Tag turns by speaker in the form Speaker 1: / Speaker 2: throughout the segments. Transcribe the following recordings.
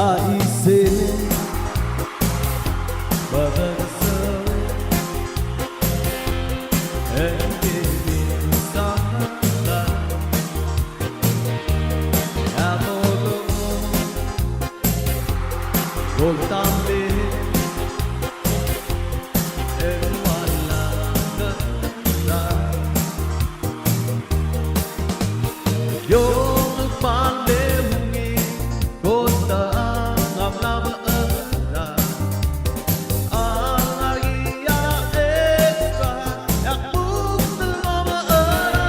Speaker 1: isip Balançou Em sana Amor Voltando Yung pandemia Kota ngam nam era Ang agia extra Yak bukti mama era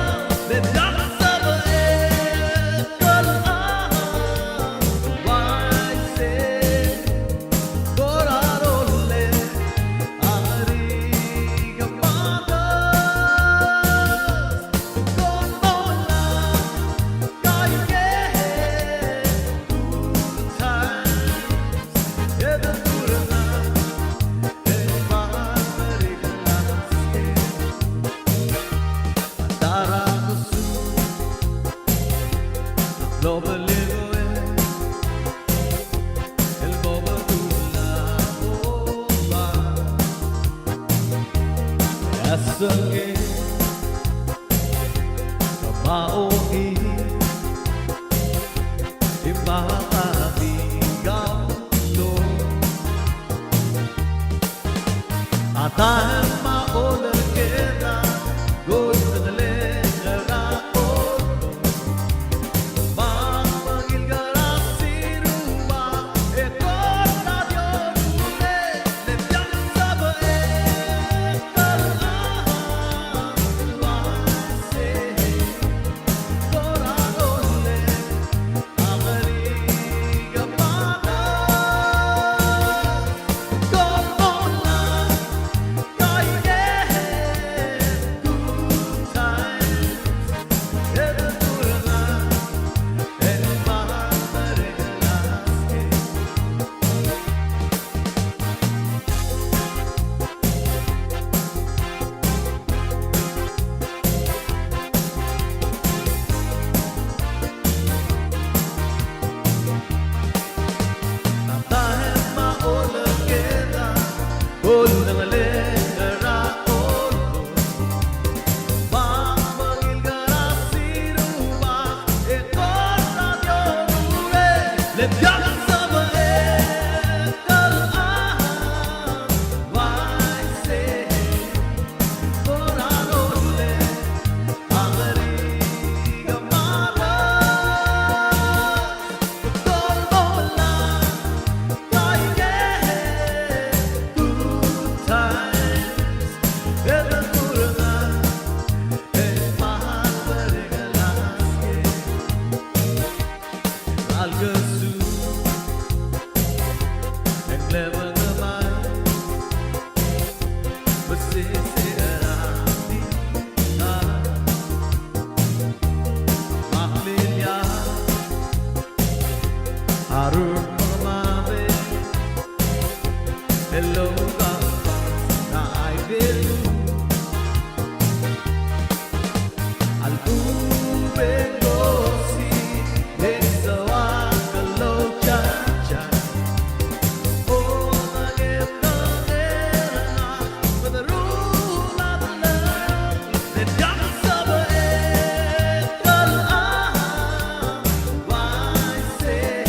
Speaker 1: Bedak sama ekal Why say Korarole Ari gamada Lo believe el bobo la boba Asangin Maoki Imahamigaw to Atahan maulan kita Goy sa nalera Hello, na I did Al vengo si eso a lo chacha Oh na get na with the rule of love the dance of why say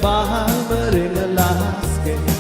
Speaker 1: Bahar meringalaskan